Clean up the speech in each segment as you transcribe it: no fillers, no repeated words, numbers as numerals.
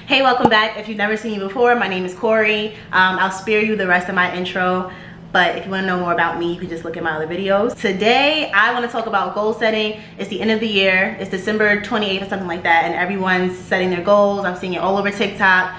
Hey, welcome back. If you've never seen me before, my name is Corey. I'll spare you the rest of my intro, but if you want to know more about me, you can just look at my other videos. Today, I want to talk about goal setting. It's the end of the year. It's December 28th or something like that, and everyone's setting their goals. I'm seeing it all over TikTok,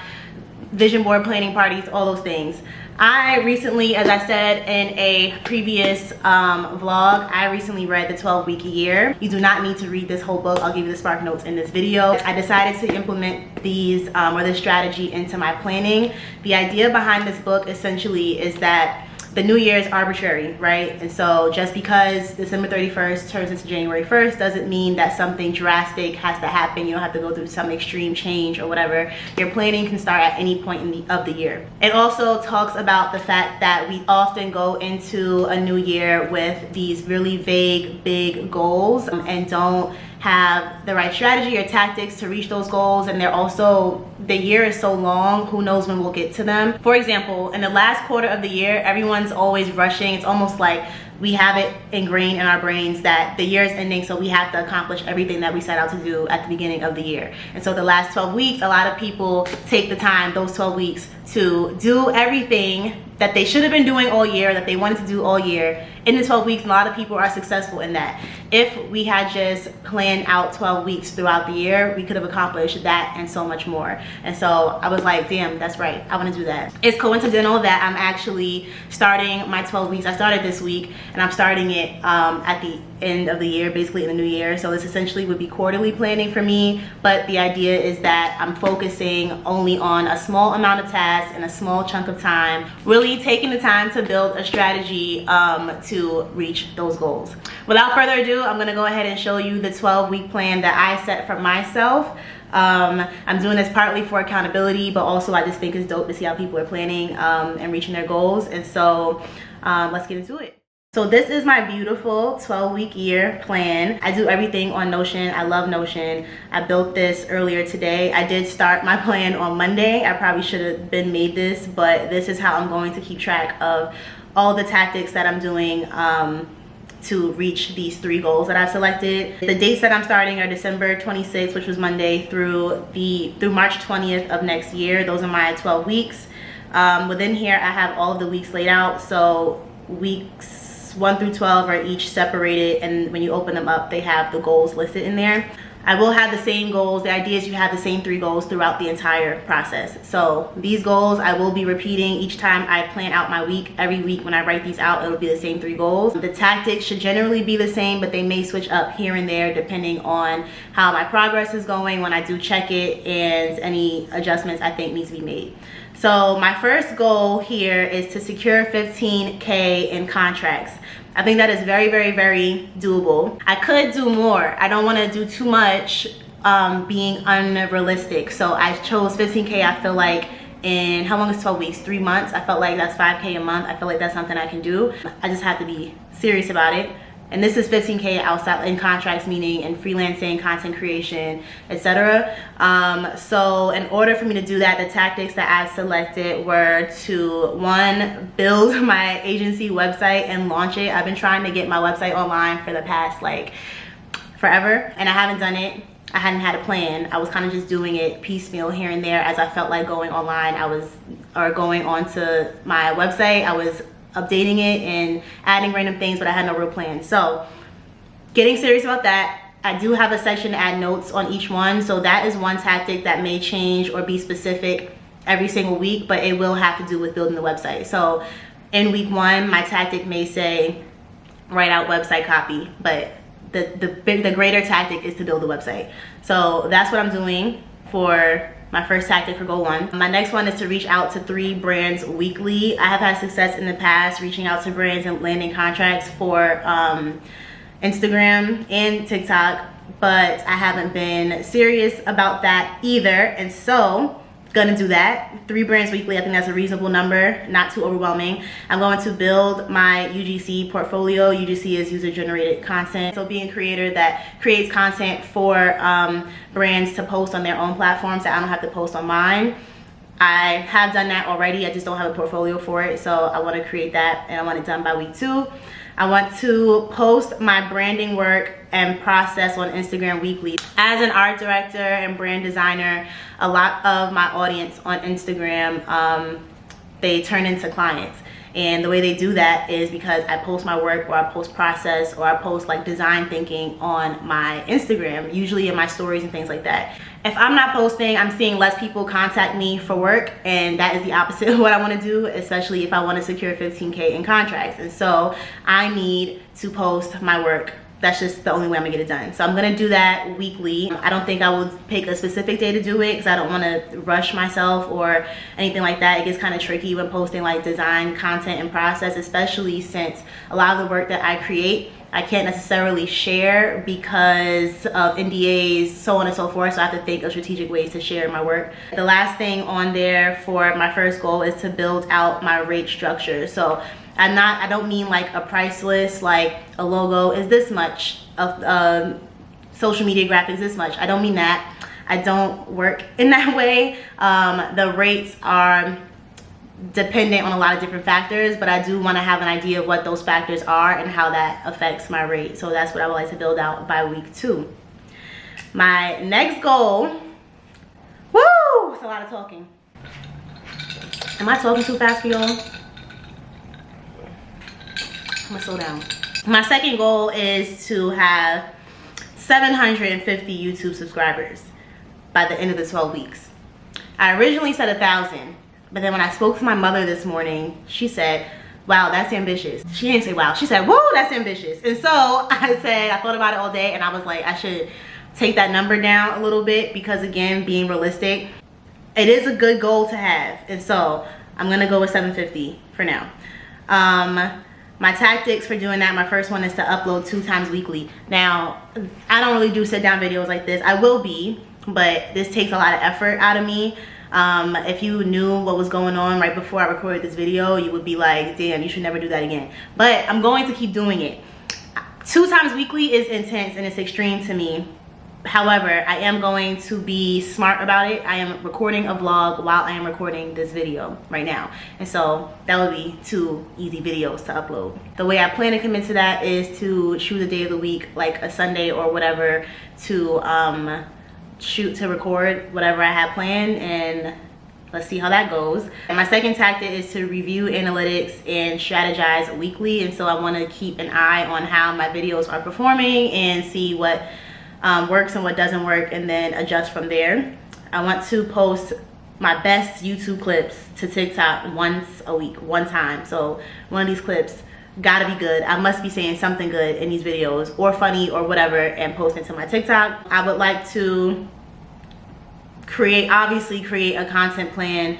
vision board planning parties, all those things. I recently, as I said in a previous vlog, I recently read the 12-week year. You do not need to read this whole book. I'll give you the spark notes in this video. I decided to implement these or this strategy into my planning. The idea behind this book essentially is that the new year is arbitrary, right? And so just because December 31st turns into January 1st doesn't mean that something drastic has to happen. You don't have to go through some extreme change or whatever. Your planning can start at any point of the year. It also talks about the fact that we often go into a new year with these really vague, big goals and don't have the right strategy or tactics to reach those goals, and they're also, the year is so long, who knows when we'll get to them. For example, in the last quarter of the year, everyone's always rushing. It's almost like we have it ingrained in our brains that the year is ending, so we have to accomplish everything that we set out to do at the beginning of the year. And so the last 12 weeks, a lot of people take the time, those 12 weeks, to do everything that they should have been doing all year, that they wanted to do all year in the 12 weeks, and a lot of people are successful in that. If we had just planned out 12 weeks throughout the year, we could have accomplished that and so much more. And so I was like, damn, that's right, I want to do that. It's coincidental that I'm actually starting my 12 weeks. I started this week, and I'm starting it at the end of the year, basically in the new year. So this essentially would be quarterly planning for me, but the idea is that I'm focusing only on a small amount of tasks in a small chunk of time, really taking the time to build a strategy to reach those goals. Without further ado, I'm gonna go ahead and show you the 12-week plan that I set for myself. I'm doing this partly for accountability, but also I just think it's dope to see how people are planning and reaching their goals. And so let's get into it. So this is my beautiful 12-week year plan. I do everything on Notion. I love Notion. I built this earlier today. I did start my plan on Monday. I probably should have been made this, but this is how I'm going to keep track of all the tactics that I'm doing to reach these 3 goals that I've selected. The dates that I'm starting are December 26th, which was Monday, through March 20th of next year. Those are my 12 weeks. Within here, I have all of the weeks laid out. So weeks 1 through 12 are each separated, and when you open them up, they have the goals listed in there. I will have the same goals. The idea is you have the same 3 goals throughout the entire process. So these goals I will be repeating each time I plan out my week. Every week when I write these out, it will be the same 3 goals. The tactics should generally be the same, but they may switch up here and there depending on how my progress is going when I do check it and any adjustments I think needs to be made. So my first goal here is to secure 15K in contracts. I think that is very, very, very doable. I could do more. I don't want to do too much being unrealistic. So I chose 15K. I feel like in, how long is 12 weeks? 3 months. I felt like that's 5K a month. I feel like that's something I can do. I just have to be serious about it. And this is 15K outside in contracts, meaning in freelancing, content creation, etc. So in order for me to do that, the tactics that I selected were to, 1, build my agency website and launch it. I've been trying to get my website online for the past like forever, and I haven't done it. I hadn't had a plan. I was kind of just doing it piecemeal here and there as I felt like going online. Going onto my website. I was updating it and adding random things, but I had no real plan. So getting serious about that. I do have a section to add notes on each one, so that is one tactic that may change or be specific every single week, but it will have to do with building the website. So in week 1, my tactic may say write out website copy, but the greater tactic is to build the website. So that's what I'm doing for my first tactic for goal 1. My next one is to reach out to 3 brands weekly. I have had success in the past reaching out to brands and landing contracts for Instagram and TikTok, but I haven't been serious about that either. And so gonna do that. 3 brands weekly, I think that's a reasonable number, not too overwhelming. I'm going to build my UGC portfolio. UGC is user generated content. So being a creator that creates content for brands to post on their own platforms that I don't have to post on mine. I have done that already. I just don't have a portfolio for it. So I want to create that, and I want it done by week 2. I want to post my branding work and process on Instagram weekly. As an art director and brand designer, a lot of my audience on Instagram, they turn into clients. And the way they do that is because I post my work, or I post process, or I post like design thinking on my Instagram, usually in my stories and things like that. If I'm not posting, I'm seeing less people contact me for work, and that is the opposite of what I want to do, especially if I want to secure 15K in contracts. And so I need to post my work. That's just the only way I'm gonna get it done. So I'm gonna do that weekly. I don't think I will pick a specific day to do it because I don't want to rush myself or anything like that. It gets kind of tricky when posting like design content and process, especially since a lot of the work that I create I can't necessarily share because of NDAs, so on and so forth. So I have to think of strategic ways to share my work. The last thing on there for my first goal is to build out my rate structure. So I don't mean like a price list, like a logo is this much, of social media graphics this much. I don't mean that. I don't work in that way. The rates are dependent on a lot of different factors, but I do want to have an idea of what those factors are and how that affects my rate. So that's what I would like to build out by week 2. My next goal, woo, it's a lot of talking. Am I talking too fast for y'all? I'm gonna slow down. My second goal is to have 750 YouTube subscribers by the end of the 12 weeks. I originally said 1,000. But then when I spoke to my mother this morning, she said, wow, that's ambitious. She didn't say wow, she said, whoa, that's ambitious. And so I thought about it all day, and I was like, I should take that number down a little bit because, again, being realistic, it is a good goal to have. And so I'm gonna go with 750 for now. My tactics for doing that, my first one is to upload 2 times weekly. Now, I don't really do sit down videos like this. I will be, but this takes a lot of effort out of me. If you knew what was going on right before I recorded this video, you would be like, damn, you should never do that again. But I'm going to keep doing it. 2 times weekly is intense and it's extreme to me. However, I am going to be smart about it. I am recording a vlog while I am recording this video right now. And so that would be 2 easy videos to upload. The way I plan to commit to that is to choose a day of the week, like a Sunday or whatever, to shoot to record whatever I have planned, and let's see how that goes. And my second tactic is to review analytics and strategize weekly. And so I want to keep an eye on how my videos are performing and see what works and what doesn't work, and then adjust from there. I want to post my best YouTube clips to TikTok once a week, one time. So one of these clips gotta be good. I must be saying something good in these videos, or funny or whatever, and post it to my TikTok. I would like to obviously create a content plan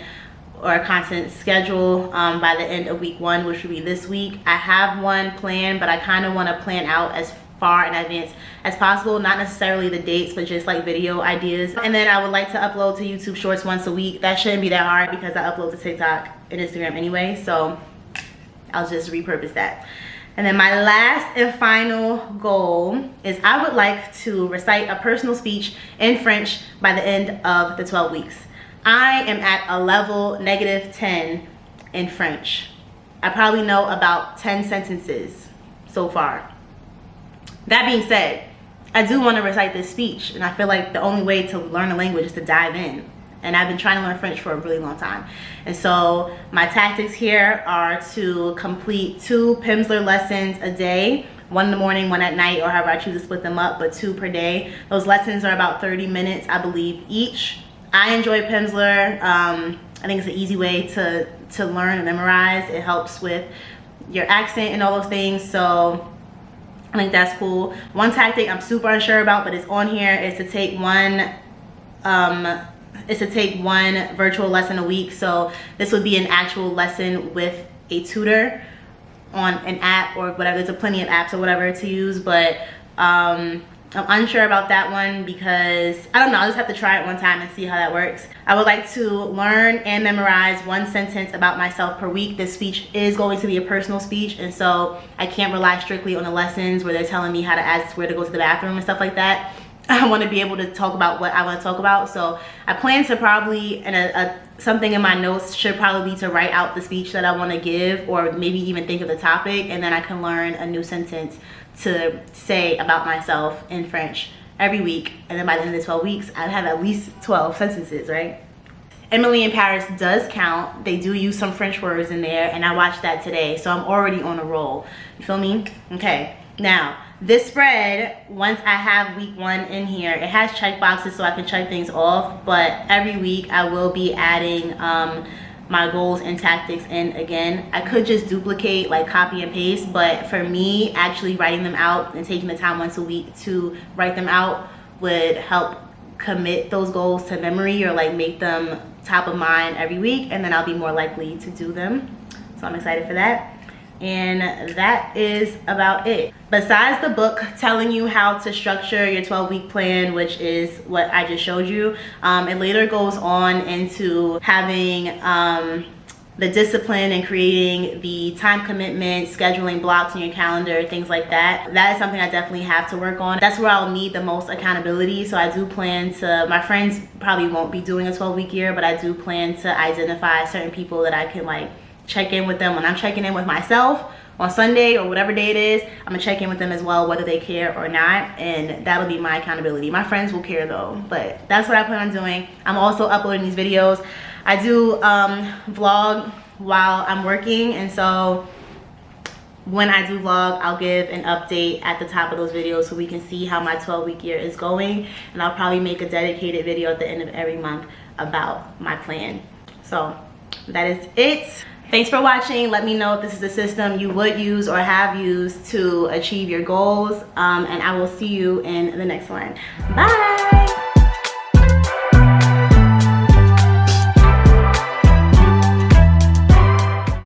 or a content schedule by the end of week 1, which would be this week. I have one planned, but I kind of want to plan out as far in advance as possible, not necessarily the dates, but just like video ideas. And then I would like to upload to YouTube Shorts once a week. That shouldn't be that hard because I upload to TikTok and Instagram anyway, so I'll just repurpose that. And then my last and final goal is I would like to recite a personal speech in French by the end of the 12 weeks. I am at a level -10 in French. I probably know about 10 sentences so far. That being said, I do want to recite this speech, and I feel like the only way to learn a language is to dive in. And I've been trying to learn French for a really long time. And so my tactics here are to complete 2 Pimsleur lessons a day, 1 in the morning, 1 at night, or however I choose to split them up, but 2 per day. Those lessons are about 30 minutes, I believe, each. I enjoy Pimsleur. I think it's an easy way to learn and memorize. It helps with your accent and all those things. So I think that's cool. One tactic I'm super unsure about, but it's on here, is to take one virtual lesson a week. So this would be an actual lesson with a tutor on an app or whatever. There's plenty of apps or whatever to use, but I'm unsure about that one because I don't know. I'll just have to try it one time and see how that works. I would like to learn and memorize 1 sentence about myself per week. This speech is going to be a personal speech, and so I can't rely strictly on the lessons where they're telling me how to ask where to go to the bathroom and stuff like that. I want to be able to talk about what I want to talk about. So I plan to probably, something in my notes should probably be to write out the speech that I want to give, or maybe even think of the topic, and then I can learn a new sentence to say about myself in French every week. And then by the end of the 12 weeks, I'd have at least 12 sentences, right? Emily in Paris does count. They do use some French words in there, and I watched that today, so I'm already on a roll. You feel me? Okay, now this spread, once I have week 1 in here, it has check boxes so I can check things off, but every week I will be adding my goals and tactics in again. I could just duplicate, like copy and paste, but for me, actually writing them out and taking the time once a week to write them out would help commit those goals to memory, or like make them top of mind every week, and then I'll be more likely to do them. So I'm excited for that. And that is about it. Besides the book telling you how to structure your 12-week plan, which is what I just showed you, it later goes on into having the discipline and creating the time commitment, scheduling blocks in your calendar, things like that. That is something I definitely have to work on. That's where I'll need the most accountability. So I do plan to, my friends probably won't be doing a 12-week year, but I do plan to identify certain people that I can like check in with them when I'm checking in with myself on Sunday or whatever day it is. I'm gonna check in with them as well, whether they care or not, and that'll be my accountability. My friends will care though, but that's what I plan on doing. I'm also uploading these videos. I do vlog while I'm working, and so when I do vlog, I'll give an update at the top of those videos so we can see how my 12-week year is going, and I'll probably make a dedicated video at the end of every month about my plan. So that is it. Thanks for watching. Let me know if this is a system you would use or have used to achieve your goals, and I will see you in the next one. Bye.